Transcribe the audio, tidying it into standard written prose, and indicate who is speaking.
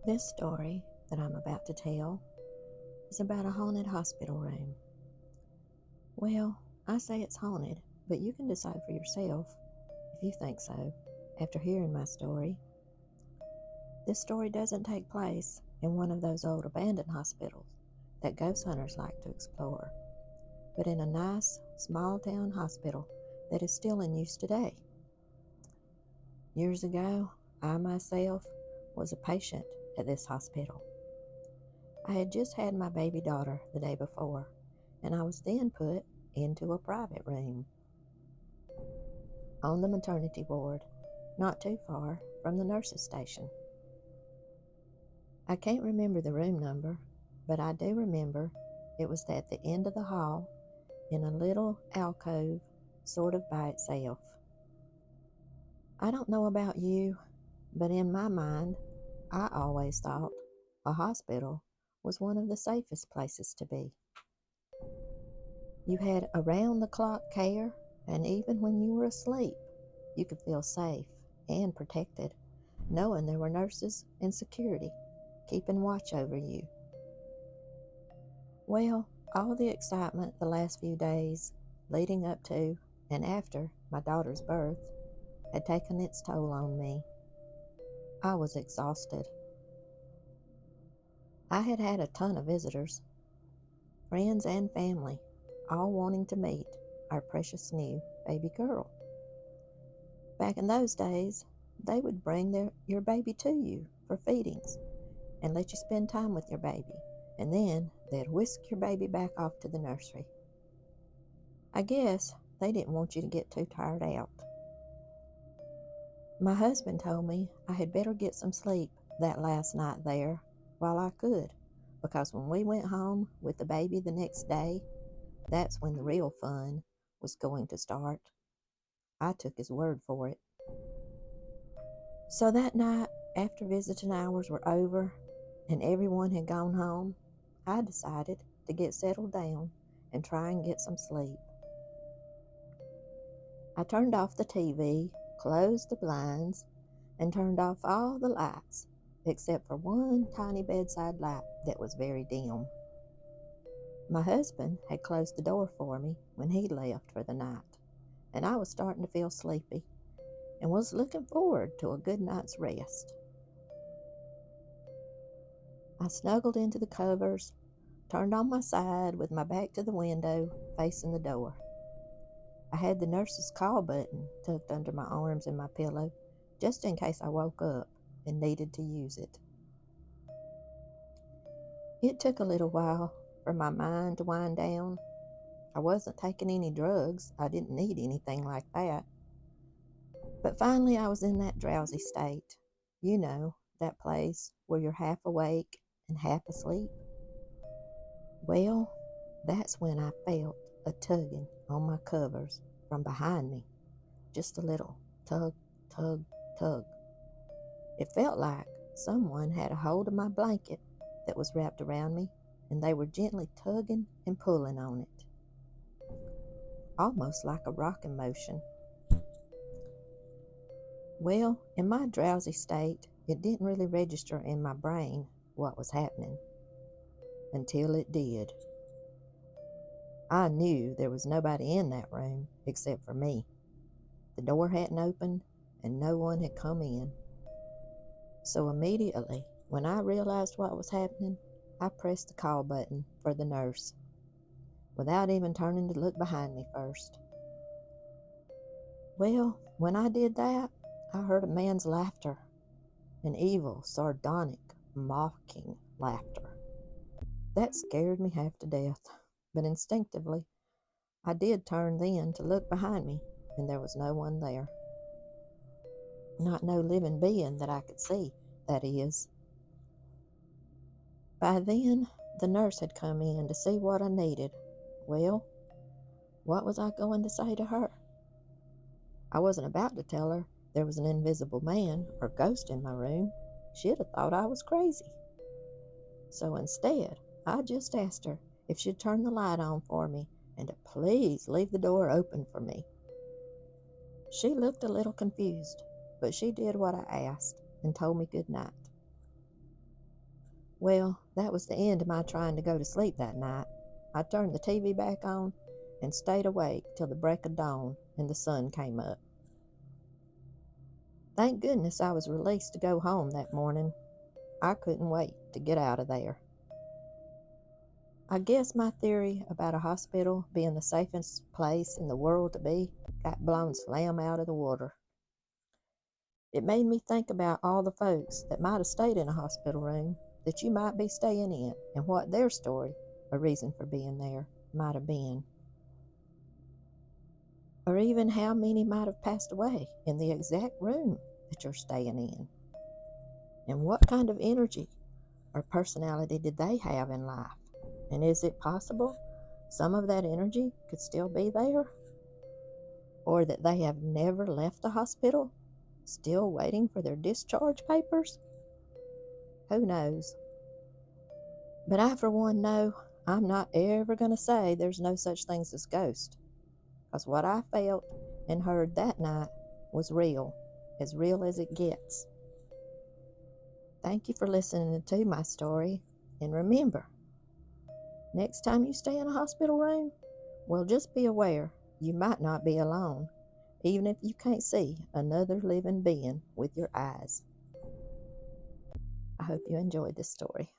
Speaker 1: This story that I'm about to tell is about a haunted hospital room. Well, I say it's haunted, but you can decide for yourself if you think so after hearing my story. This story doesn't take place in one of those old abandoned hospitals that ghost hunters like to explore, but in a nice, small town hospital that is still in use today. Years ago, I myself was a patient at this hospital. I had just had my baby daughter the day before, and I was then put into a private room on the maternity ward, not too far from the nurse's station. I can't remember the room number, but I do remember it was at the end of the hall in a little alcove, sort of by itself. I don't know about you, but in my mind, I always thought a hospital was one of the safest places to be. You had around the clock care, and even when you were asleep, you could feel safe and protected, knowing there were nurses and security keeping watch over you. Well, all the excitement the last few days leading up to and after my daughter's birth had taken its toll on me. I was exhausted. I had had a ton of visitors, friends and family, all wanting to meet our precious new baby girl. Back in those days, they would bring your baby to you for feedings and let you spend time with your baby, and then they'd whisk your baby back off to the nursery. I guess they didn't want you to get too tired out. My husband told me I had better get some sleep that last night there while I could, because when we went home with the baby the next day, that's when the real fun was going to start. I took his word for it. So that night, after visiting hours were over and everyone had gone home, I decided to get settled down and try and get some sleep. I turned off the TV, closed the blinds, and turned off all the lights except for one tiny bedside light that was very dim. My husband had closed the door for me when he left for the night, and I was starting to feel sleepy and was looking forward to a good night's rest. I snuggled into the covers, turned on my side with my back to the window, facing the door. I had the nurse's call button tucked under my arms and my pillow, just in case I woke up and needed to use it. It took a little while for my mind to wind down. I wasn't taking any drugs. I didn't need anything like that. But finally I was in that drowsy state. You know, that place where you're half awake and half asleep. Well, that's when I felt a tugging on my covers from behind me. Just a little tug, tug, tug. It felt like someone had a hold of my blanket that was wrapped around me, and they were gently tugging and pulling on it, almost like a rocking motion. Well, in my drowsy state, it didn't really register in my brain what was happening until it did. I knew there was nobody in that room except for me. The door hadn't opened and no one had come in. So immediately, when I realized what was happening, I pressed the call button for the nurse, without even turning to look behind me first. Well, when I did that, I heard a man's laughter, an evil, sardonic, mocking laughter. That scared me half to death, but instinctively, I did turn then to look behind me, and there was no one there. Not no living being that I could see, that is. By then, the nurse had come in to see what I needed. Well, what was I going to say to her? I wasn't about to tell her there was an invisible man or ghost in my room. She'd have thought I was crazy. So instead, I just asked her if she'd turn the light on for me and to please leave the door open for me. She looked a little confused, but she did what I asked and told me good night. Well, that was the end of my trying to go to sleep that night. I turned the TV back on and stayed awake till the break of dawn and the sun came up. Thank goodness I was released to go home that morning. I couldn't wait to get out of there. I guess my theory about a hospital being the safest place in the world to be got blown slam out of the water. It made me think about all the folks that might have stayed in a hospital room that you might be staying in and what their story or reason for being there might have been. Or even how many might have passed away in the exact room that you're staying in. And what kind of energy or personality did they have in life? And is it possible some of that energy could still be there? Or that they have never left the hospital, still waiting for their discharge papers? Who knows? But I, for one, know I'm not ever going to say there's no such things as ghosts, because what I felt and heard that night was real as it gets. Thank you for listening to my story, and remember, next time you stay in a hospital room, well, just be aware you might not be alone, even if you can't see another living being with your eyes. I hope you enjoyed this story.